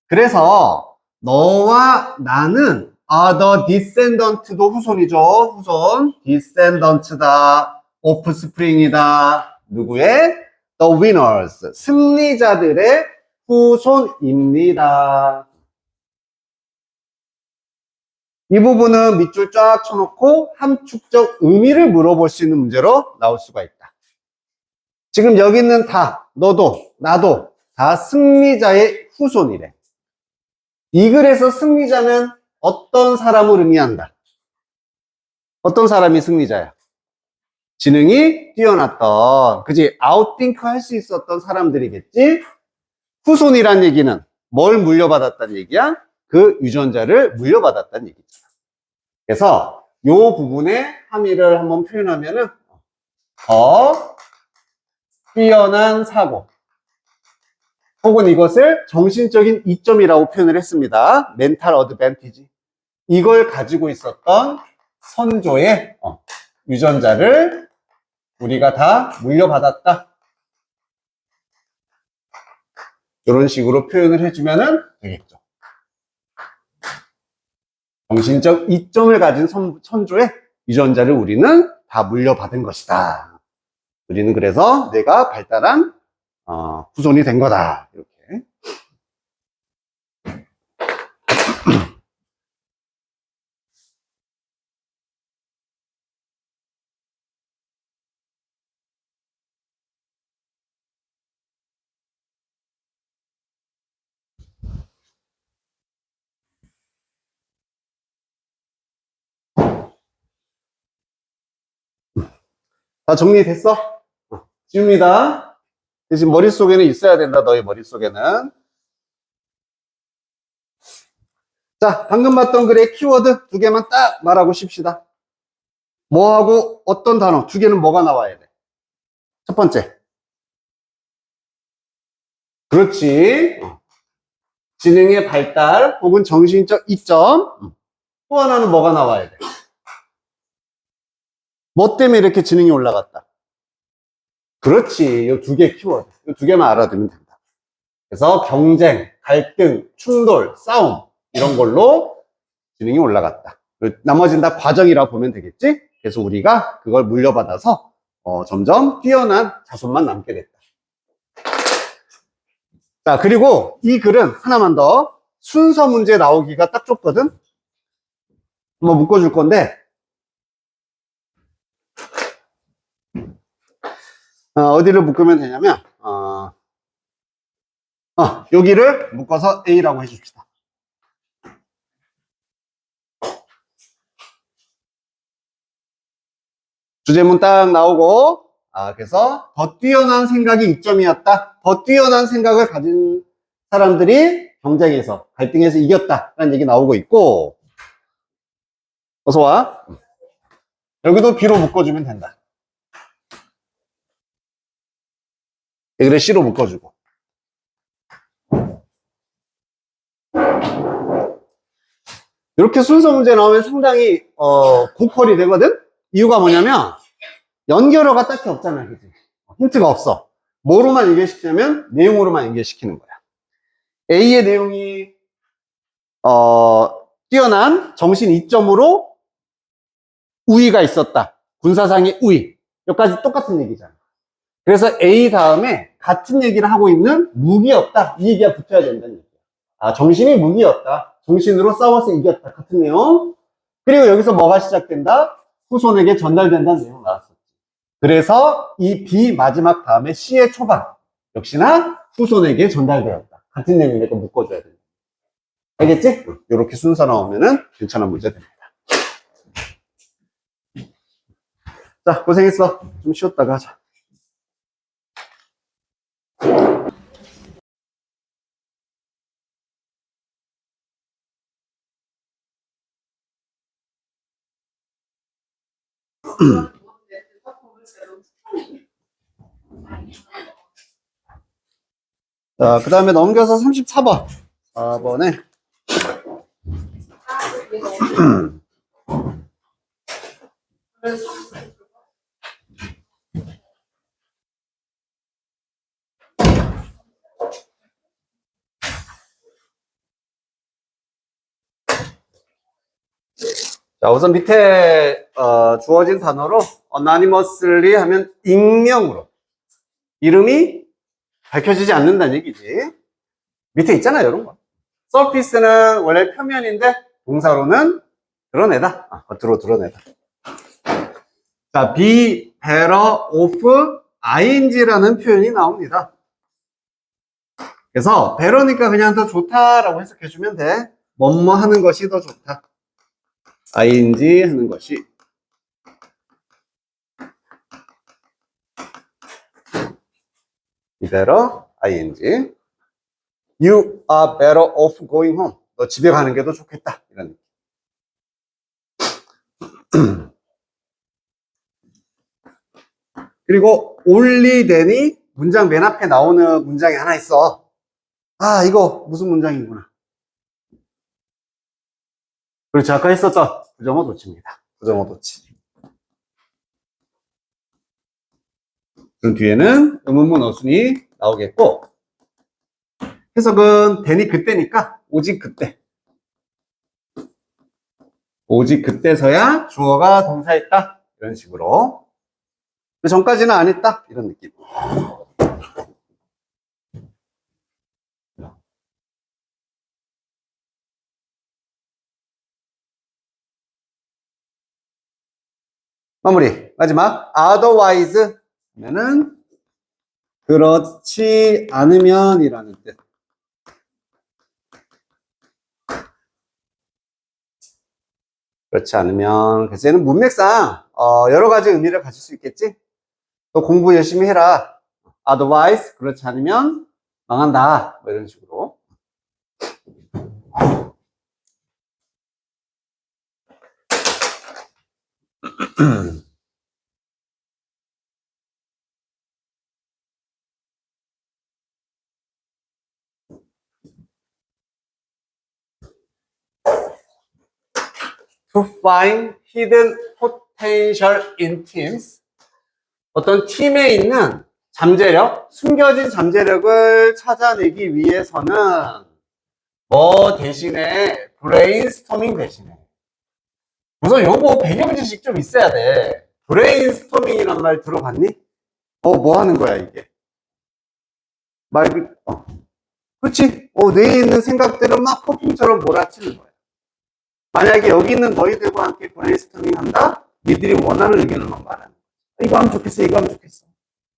그래서 너와 나는 the descendant도 후손이죠. 후손. descendant다. offspring이다. 누구의? the winners. 승리자들의 후손입니다. 이 부분은 밑줄 쫙 쳐놓고 함축적 의미를 물어볼 수 있는 문제로 나올 수가 있다. 지금 여기 있는 다, 너도, 나도 다 승리자의 후손이래. 이 글에서 승리자는 어떤 사람을 의미한다? 어떤 사람이 승리자야? 지능이 뛰어났던, 그지? 아웃띵크 할 수 있었던 사람들이겠지? 후손이란 얘기는 뭘 물려받았다는 얘기야? 그 유전자를 물려받았다는 얘기잖아. 그래서 이 부분의 함의를 한번 표현하면은 더 뛰어난 사고 혹은 이것을 정신적인 이점이라고 표현을 했습니다. 멘탈 어드밴티지. 이걸 가지고 있었던 선조의 유전자를 우리가 다 물려받았다. 이런 식으로 표현을 해주면 되겠죠. 정신적 이점을 가진 선조의 유전자를 우리는 다 물려받은 것이다. 우리는 그래서 내가 발달한 후손이 된 거다. 이렇게. 다 정리됐어? 지웁니다. 지금 머릿속에는 있어야 된다. 너의 머릿속에는. 자, 방금 봤던 글의 키워드 2개만 딱 말하고 쉽시다. 뭐하고 어떤 단어 2개는 뭐가 나와야 돼? 첫 번째. 그렇지. 지능의 발달 혹은 정신적 이점. 또 하나는 뭐가 나와야 돼? 뭐 때문에 이렇게 지능이 올라갔다? 그렇지. 이 2개 키워드. 이 2개만 알아두면 된다. 그래서 경쟁, 갈등, 충돌, 싸움 이런 걸로 지능이 올라갔다. 나머지는 다 과정이라고 보면 되겠지? 그래서 우리가 그걸 물려받아서 점점 뛰어난 자손만 남게 됐다. 자, 그리고 이 글은 하나만 더 순서 문제 나오기가 딱 좋거든? 한번 묶어줄 건데 어디를 묶으면 되냐면 여기를 묶어서 A라고 해줍시다. 주제문 딱 나오고 그래서 더 뛰어난 생각이 이점이었다. 더 뛰어난 생각을 가진 사람들이 경쟁에서 갈등에서 이겼다라는 얘기 나오고 있고 어서 와. 여기도 B로 묶어주면 된다. 여기를 C로 묶어주고 이렇게 순서 문제 나오면 상당히 고퀄이 되거든? 이유가 뭐냐면 연결어가 딱히 없잖아. 그치? 힌트가 없어. 뭐로만 연결시키냐면 내용으로만 연결시키는 거야. A의 내용이 뛰어난 정신 이점으로 우위가 있었다. 군사상의 우위. 여기까지 똑같은 얘기잖아. 그래서 A 다음에 같은 얘기를 하고 있는 무기 없다. 이 얘기가 붙어야 된다는 얘기야. 정신이 무기였다. 정신으로 싸워서 이겼다. 같은 내용. 그리고 여기서 뭐가 시작된다? 후손에게 전달된다는 내용 나왔었지. 그래서 이 B 마지막 다음에 C의 초반. 역시나 후손에게 전달되었다. 같은 내용이니까 묶어줘야 된다. 알겠지? 이렇게 순서 나오면은 괜찮은 문제 됩니다. 자, 고생했어. 좀 쉬었다가 하자. 자, 그 다음에 넘겨서 34번. 4번에. 자, 우선 밑에 주어진 단어로 anonymously 하면 익명으로 이름이 밝혀지지 않는다는 얘기지. 밑에 있잖아요, 이런 거. surface는 원래 표면인데 동사로는 드러내다. 겉으로 드러내다. 자, be better off ing라는 표현이 나옵니다. 그래서 better니까 그냥 더 좋다라고 해석해주면 돼. 뭐뭐 하는 것이 더 좋다. ing 하는 것이. be better ing. You are better off going home. 너 집에 가는 게 더 좋겠다. 이런 느낌. 그리고 only then이 문장 맨 앞에 나오는 문장이 하나 있어. 아, 이거 무슨 문장이구나. 그렇지, 아까 했었던 부정어 도치입니다. 부정어 도치. 그 뒤에는 의문문 어순이 나오겠고, 해석은 then이 그때니까 오직 그때. 오직 그때서야 주어가 동사했다. 이런 식으로. 그 전까지는 안 했다. 이런 느낌. 마무리. 마지막. otherwise 하면은 그렇지 않으면이라는 뜻. 그렇지 않으면. 그래서 얘는 문맥상 여러 가지 의미를 가질 수 있겠지. 또 공부 열심히 해라. otherwise 그렇지 않으면 망한다. 뭐 이런 식으로. To find hidden potential in teams. 어떤 팀에 있는 잠재력, 숨겨진 잠재력을 찾아내기 위해서는 뭐 대신에 브레인스토밍 대신에 우선 요거 배경 지식 좀 있어야 돼. 브레인스토밍이란 말 들어봤니? 뭐 하는 거야 이게? 그렇지? 뇌에 있는 생각들을 막 폭풍처럼 몰아치는 거야. 만약에 여기 있는 너희들과 함께 브레인스토밍 한다? 니들이 원하는 의견을 막 말하는 거야. 이거 하면 좋겠어, 이거 하면 좋겠어.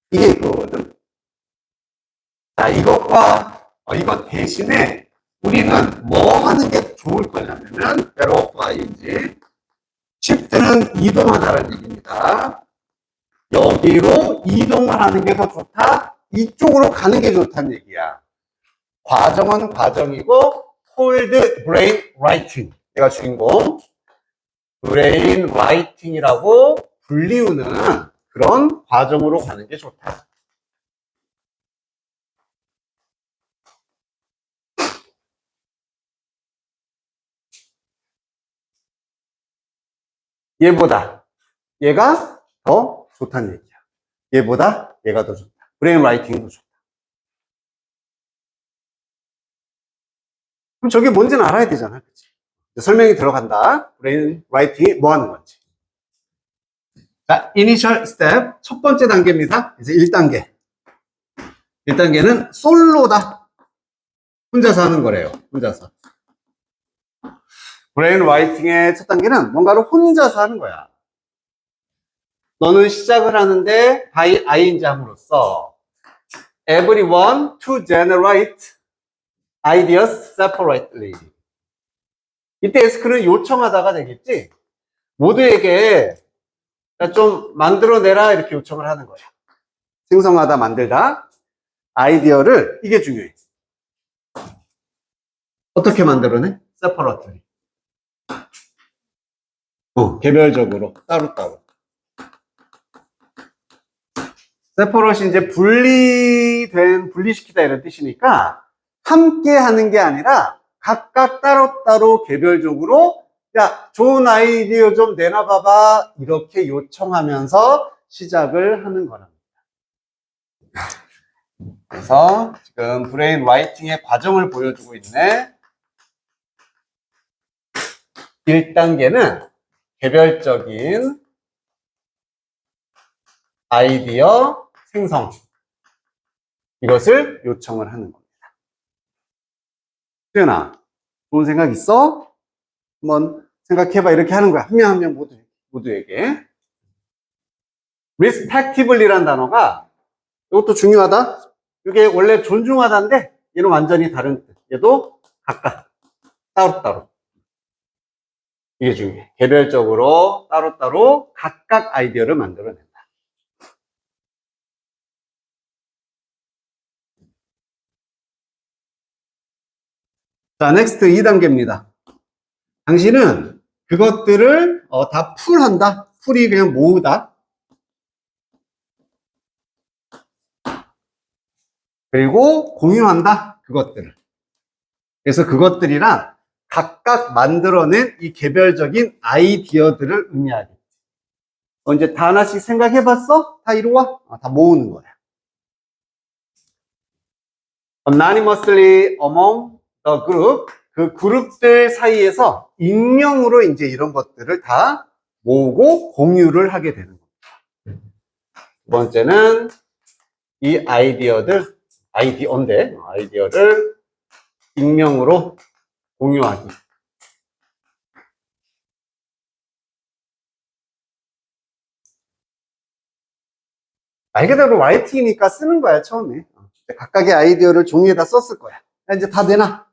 이게 그거거든. 자, 이것 대신에 우리는 뭐 하는 게 좋을 거냐면은, verify인지, shift는 이동하다라는 얘기입니다. 여기로 이동을 하는 게 더 좋다? 이쪽으로 가는 게 좋다는 얘기야. 과정은 과정이고, hold brain writing. 얘가 주인공. brain writing이라고 불리우는 그런 과정으로 가는 게 좋다. 얘가 더 좋다는 얘기야. 얘보다 얘가 더 좋다. 브레인 라이팅이 더 좋다. 그럼 저게 뭔지는 알아야 되잖아. 그치? 설명이 들어간다. 브레인 라이팅이 뭐 하는 건지. 자, 이니셜 스텝. 첫 번째 단계입니다. 이제 1단계. 1단계는 솔로다. 혼자서 하는 거래요. 혼자서. 브레인 라이팅의 첫 단계는 뭔가를 혼자서 하는 거야. 너는 시작을 하는데 by ing 함으로써 everyone to generate ideas separately. 이때 에스크는 요청하다가 되겠지? 모두에게 좀 만들어내라 이렇게 요청을 하는 거야. 생성하다, 만들다. 아이디어를, 이게 중요해. 어떻게 만들어내? separately. 개별적으로, 따로따로. separately 이제 분리시키다 이런 뜻이니까 함께 하는 게 아니라 각각 따로따로 개별적으로 야, 좋은 아이디어 좀 내놔봐봐. 이렇게 요청하면서 시작을 하는 거랍니다. 그래서 지금 브레인 라이팅의 과정을 보여주고 있네. 1단계는 개별적인 아이디어 생성. 이것을 요청을 하는 겁니다. 수연아, 좋은 생각 있어? 한번 생각해봐. 이렇게 하는 거야. 한 명 한 명 모두에게. respectively란 단어가 이것도 중요하다. 이게 원래 존중하다인데 얘는 완전히 다른 뜻. 얘도 각각 따로따로. 이게 중요해. 개별적으로 따로따로 각각 아이디어를 만들어낸다. 자, 넥스트 2단계입니다. 당신은 그것들을 다 풀한다. 풀이 그냥 모으다. 그리고 공유한다. 그것들을. 그래서 그것들이랑 각각 만들어낸 이 개별적인 아이디어들을 의미하겠지. 이제 다 하나씩 생각해봤어? 다 이리 와? 다 모으는 거야. Anonymously among the group. 그 그룹들 사이에서 익명으로 이제 이런 것들을 다 모으고 공유를 하게 되는 겁니다. 두 번째는 이 아이디어를 익명으로 공유하기. 말 그대로 라이팅이니까 쓰는 거야, 처음에. 각각의 아이디어를 종이에다 썼을 거야. 이제 다 내놔.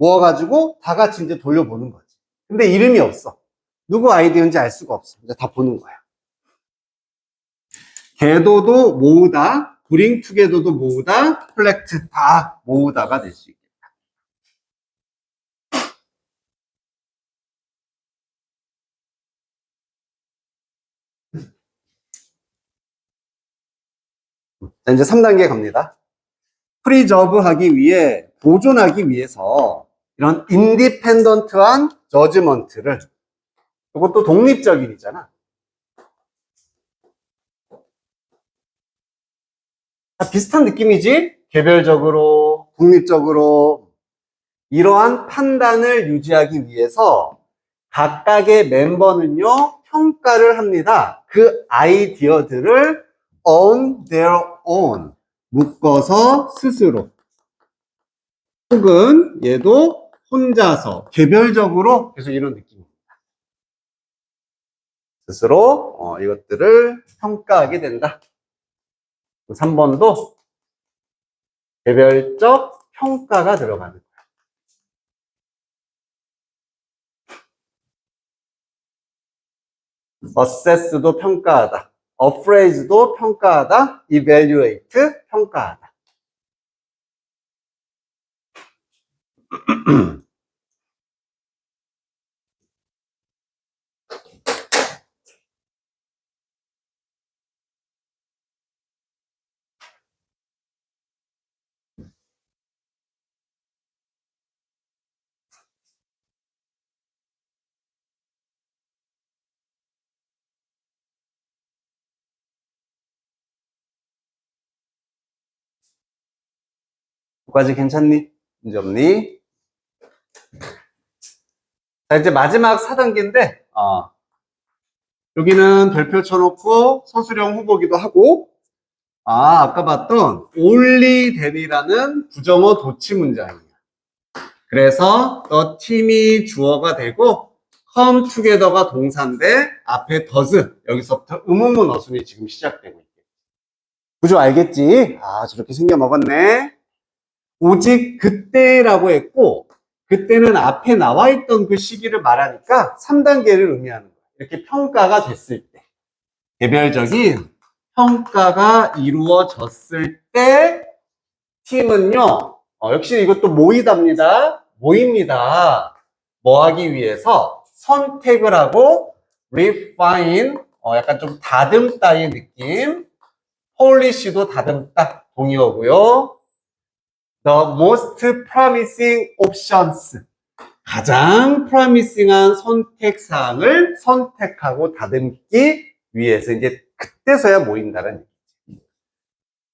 모아가지고 다 같이 이제 돌려보는 거지. 근데 이름이 없어. 누구 아이디어인지 알 수가 없어. 이제 다 보는 거야. 궤도도 모으다, bring together도 모으다, collect 다 모으다가 될 수 있겠다. 자, 이제 3단계 갑니다. 프리저브 하기 위해, 보존하기 위해서 이런 인디펜던트한 저지먼트를, 이것도 독립적인이잖아. 다 비슷한 느낌이지? 개별적으로, 독립적으로 이러한 판단을 유지하기 위해서 각각의 멤버는요, 평가를 합니다. 그 아이디어들을 on their own, 묶어서 스스로. 혹은 얘도 혼자서, 개별적으로, 계속 이런 느낌입니다. 스스로 이것들을 평가하게 된다. 3번도 개별적 평가가 들어가는 거예요. assess도 평가하다, appraise도 평가하다, evaluate 평가하다. 여기까지 괜찮니? 문제 없니? 자, 이제 마지막 4단계인데, 여기는 별표 쳐놓고 서술형 후보기도 하고, 아까 봤던 only then이라는 부정어 도치 문장이에요. 그래서 the team이 주어가 되고, come together가 동사인데, 앞에 does, 여기서부터 의문문 어순이 지금 시작되고 있대요. 구조 알겠지? 저렇게 생겨 먹었네. 오직 그때라고 했고, 그때는 앞에 나와 있던 그 시기를 말하니까 3단계를 의미하는 거예요. 이렇게 평가가 됐을 때, 개별적인 평가가 이루어졌을 때 팀은요, 역시 이것도 모이답니다. 모입니다. 뭐 하기 위해서 선택을 하고 refine, 약간 좀 다듬다의 느낌. polish도 다듬다, 동의어고요. The most promising options, 가장 프라미싱한 선택사항을 선택하고 다듬기 위해서 이제 그때서야 모인다는 얘기지.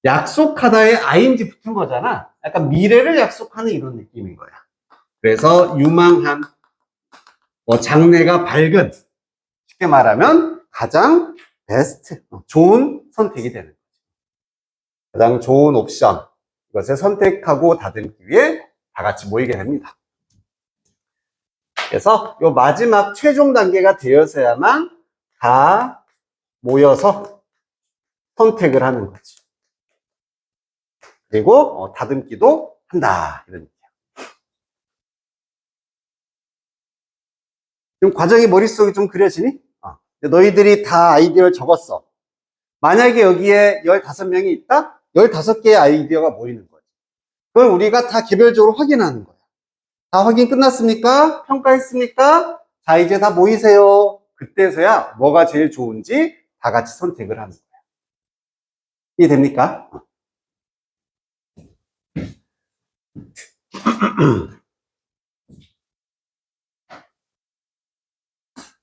약속하다에 ing 붙은 거잖아. 약간 미래를 약속하는 이런 느낌인 거야. 그래서 유망한, 장래가 밝은, 쉽게 말하면 가장 베스트, 좋은 선택이 되는 거지. 가장 좋은 옵션, 이것을 선택하고 다듬기 위해 다 같이 모이게 됩니다. 그래서 이 마지막 최종 단계가 되어서야만 다 모여서 선택을 하는 거지. 그리고 다듬기도 한다, 이런 얘기야. 지금 과정이 머릿속에 좀 그려지니? 너희들이 다 아이디어를 적었어. 만약에 여기에 15명이 있다? 15개의 아이디어가 모이는 거지. 그걸 우리가 다 개별적으로 확인하는 거야. 다 확인 끝났습니까? 평가했습니까? 자, 이제 다 모이세요. 그때서야 뭐가 제일 좋은지 다 같이 선택을 하는 거예요. 이해됩니까?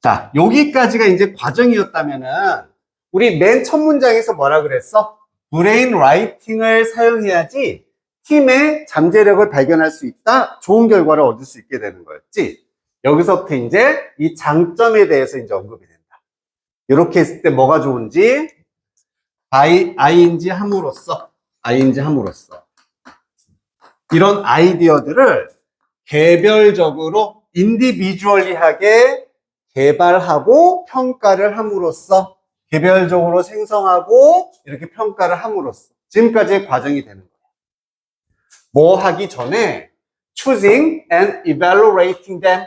자, 여기까지가 이제 과정이었다면은 우리 맨 첫 문장에서 뭐라 그랬어? 브레인 라이팅을 사용해야지 팀의 잠재력을 발견할 수 있다. 좋은 결과를 얻을 수 있게 되는 거였지. 여기서부터 이제 이 장점에 대해서 이제 언급이 된다. 이렇게 했을 때 뭐가 좋은지 ing 함으로써 이런 아이디어들을 개별적으로 인디비주얼리하게 개발하고 평가를 함으로써 개별적으로 생성하고 이렇게 평가를 함으로써 지금까지의 과정이 되는 거예요. 뭐 하기 전에 choosing and evaluating them.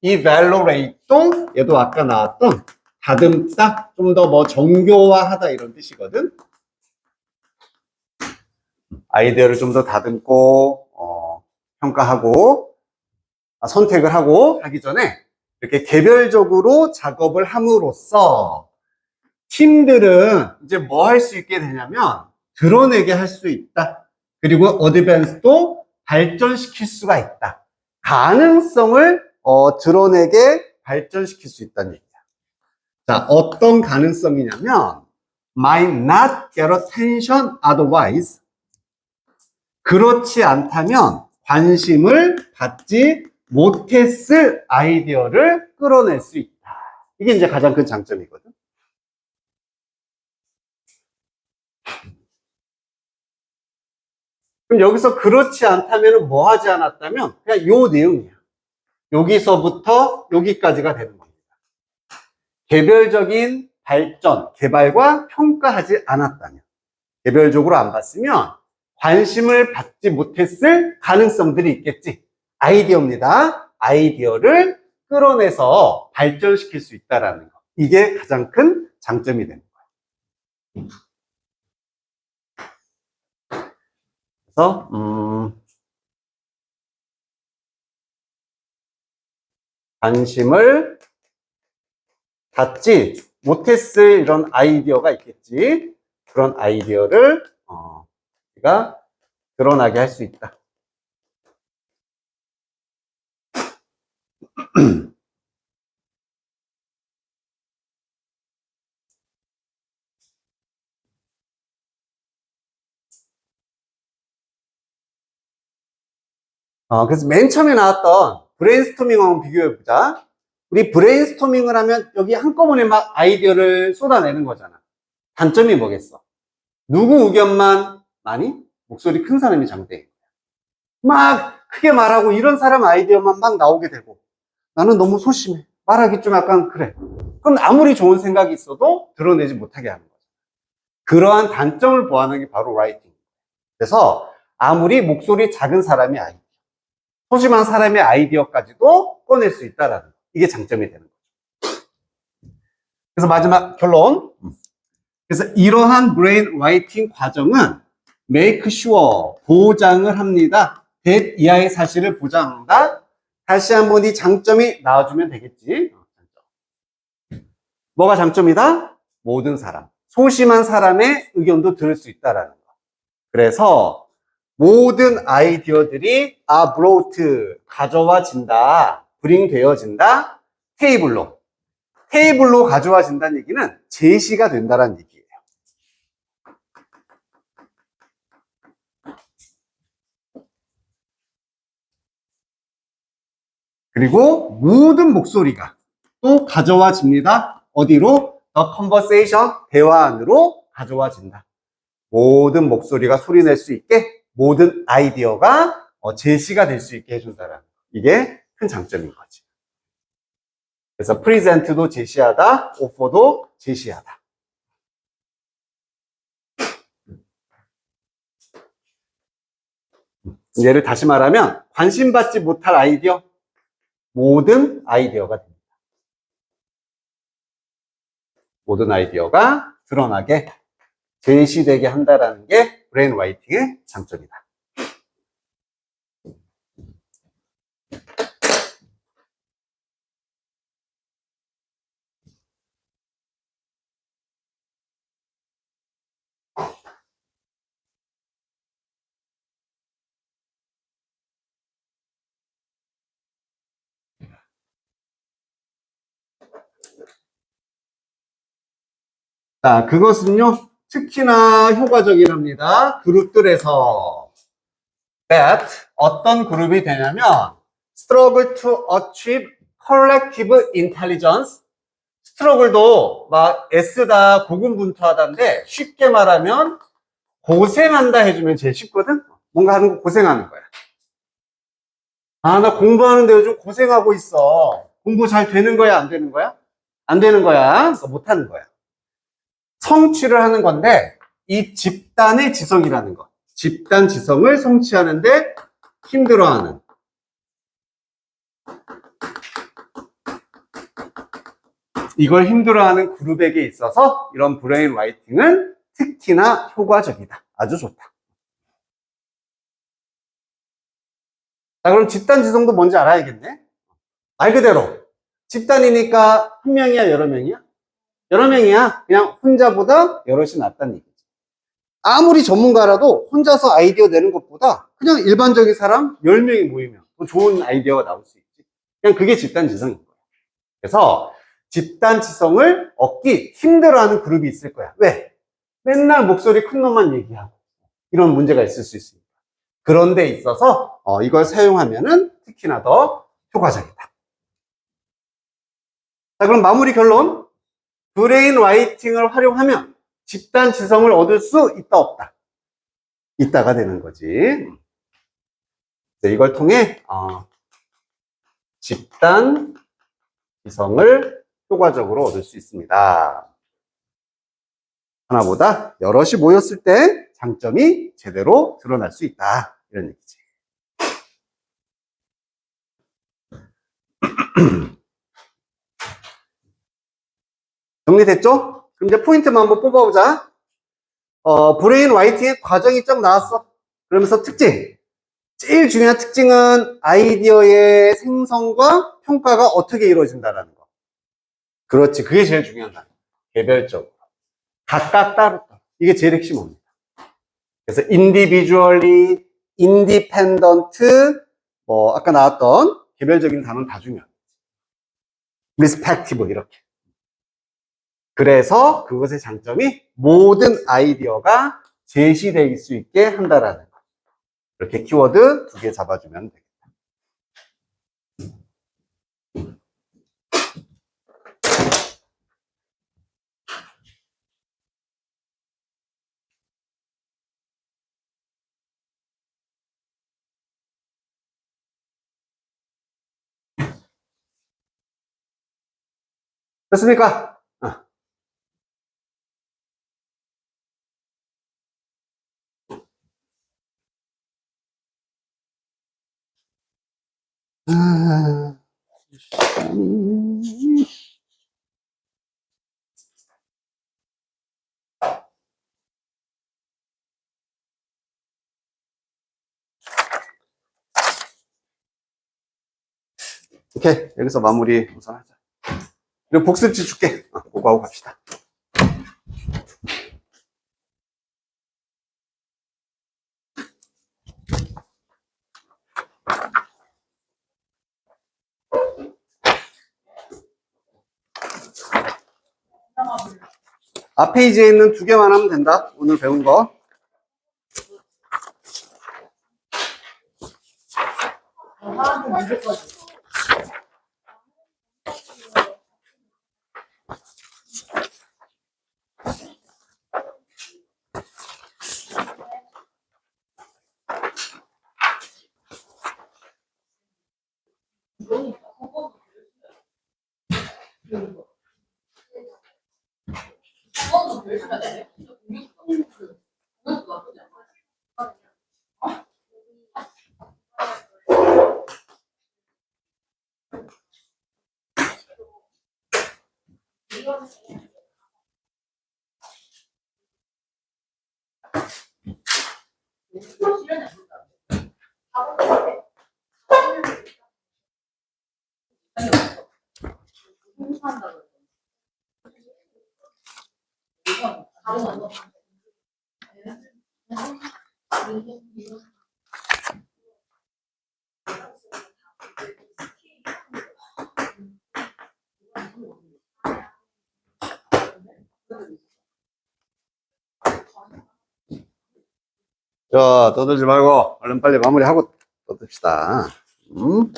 evaluate도 얘도 아까 나왔던 다듬다, 좀 더 뭐 정교화하다 이런 뜻이거든. 아이디어를 좀 더 다듬고 평가하고 선택을 하고 하기 전에 이렇게 개별적으로 작업을 함으로써 팀들은 이제 뭐 할 수 있게 되냐면 드러내게 할 수 있다. 그리고 어드밴스도 발전시킬 수가 있다. 가능성을 드러내게 발전시킬 수 있다는 얘기야. 자, 어떤 가능성이냐면 might not get attention otherwise. 그렇지 않다면 관심을 받지 못했을 아이디어를 끌어낼 수 있다. 이게 이제 가장 큰 장점이거든. 그럼 여기서 그렇지 않다면 뭐 하지 않았다면 그냥 요 내용이야. 여기서부터 여기까지가 되는 겁니다. 개별적인 발전, 개발과 평가하지 않았다면, 개별적으로 안 봤으면 관심을 받지 못했을 가능성들이 있겠지. 아이디어입니다. 아이디어를 끌어내서 발전시킬 수 있다는 거. 이게 가장 큰 장점이 되는 거예요. 그래서 관심을 받지 못했을 이런 아이디어가 있겠지. 그런 아이디어를 우리가 드러나게 할 수 있다. 그래서 맨 처음에 나왔던 브레인스토밍하고 비교해보자. 우리 브레인스토밍을 하면 여기 한꺼번에 막 아이디어를 쏟아내는 거잖아. 단점이 뭐겠어? 누구 의견만 많이? 목소리 큰 사람이 장대인 거야. 막 크게 말하고 이런 사람 아이디어만 막 나오게 되고 나는 너무 소심해. 말하기 좀 약간 그래. 그럼 아무리 좋은 생각이 있어도 드러내지 못하게 하는 거죠. 그러한 단점을 보완하는 게 바로 라이팅. 그래서 아무리 목소리 작은 사람의 아이디어, 소심한 사람의 아이디어까지도 꺼낼 수 있다라는 거. 이게 장점이 되는 거죠. 그래서 마지막 결론. 그래서 이러한 브레인 라이팅 과정은 make sure, 보장을 합니다. that 이하의 사실을 보장한다. 다시 한번 이 장점이 나와주면 되겠지. 뭐가 장점이다? 모든 사람, 소심한 사람의 의견도 들을 수 있다라는 거. 그래서 모든 아이디어들이 brought, 가져와진다, bring 되어진다, 테이블로 가져와진다는 얘기는 제시가 된다는 얘기예요. 그리고 모든 목소리가 또 가져와집니다. 어디로? The conversation, 대화 안으로 가져와진다. 모든 목소리가 소리낼 수 있게 모든 아이디어가 제시가 될 수 있게 해준다는 이게 큰 장점인 거지. 그래서 프리젠트도 제시하다, 오퍼도 제시하다. 얘를 다시 말하면 관심받지 못할 아이디어, 모든 아이디어가 됩니다. 모든 아이디어가 드러나게 제시되게 한다는 게 브레인 라이팅의 장점이다. 자, 그것은요, 특히나 효과적이랍니다. 그룹들에서. that 어떤 그룹이 되냐면 struggle to achieve collective intelligence. 스트러글도 막 애쓰다 고군분투하다인데 쉽게 말하면 고생한다 해주면 제일 쉽거든. 뭔가 하는 거 고생하는 거야. 아, 나 공부하는데 요즘 고생하고 있어. 공부 잘 되는 거야, 안 되는 거야? 안 되는 거야. 그러니까 못 하는 거야. 성취를 하는 건데 이 집단의 지성이라는 거. 집단 지성을 성취하는데 힘들어하는. 이걸 힘들어하는 그룹에게 있어서 이런 브레인 라이팅은 특히나 효과적이다. 아주 좋다. 자, 그럼 집단 지성도 뭔지 알아야겠네. 말 그대로 집단이니까 한 명이야, 여러 명이야? 여러 명이야. 그냥 혼자보다 여럿이 낫다는 얘기지. 아무리 전문가라도 혼자서 아이디어 내는 것보다 그냥 일반적인 사람 10명이 모이면 더 좋은 아이디어가 나올 수 있지. 그냥 그게 집단 지성인 거야. 그래서 집단 지성을 얻기 힘들어하는 그룹이 있을 거야. 왜? 맨날 목소리 큰 놈만 얘기하고 이런 문제가 있을 수 있습니다. 그런 데 있어서 이걸 사용하면은 특히나 더 효과적이다. 자, 그럼 마무리 결론. 브레인 라이팅을 활용하면 집단 지성을 얻을 수 있다, 없다? 있다가 되는 거지. 이걸 통해 집단 지성을 효과적으로 얻을 수 있습니다. 하나보다 여럿이 모였을 때 장점이 제대로 드러날 수 있다. 이런 얘기지. 정리됐죠? 그럼 이제 포인트만 한번 뽑아보자. 브레인 라이팅의 과정이 좀 나왔어. 그러면서 특징. 제일 중요한 특징은 아이디어의 생성과 평가가 어떻게 이루어진다는 거. 그렇지. 그게 제일 중요하다. 개별적으로. 각각 따로. 이게 제일 핵심입니다. 그래서 individually, independent, 아까 나왔던 개별적인 단어는 다 중요합니다. respective 이렇게. 그래서 그것의 장점이 모든 아이디어가 제시될 수 있게 한다라는 거. 이렇게 키워드 2개 잡아주면 되겠다. 됐습니까? 오케이. 여기서 마무리 우선 하자. 그리고 복습지 줄게. 그거 하고 갑시다. 앞 페이지에 있는 2개만 하면 된다. 오늘 배운 거. 자, 떠들지 말고 얼른 빨리 마무리하고 떠듭시다. 음.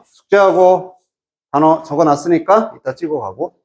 숙제하고 단어 적어 놨으니까 이따 찍어 가고.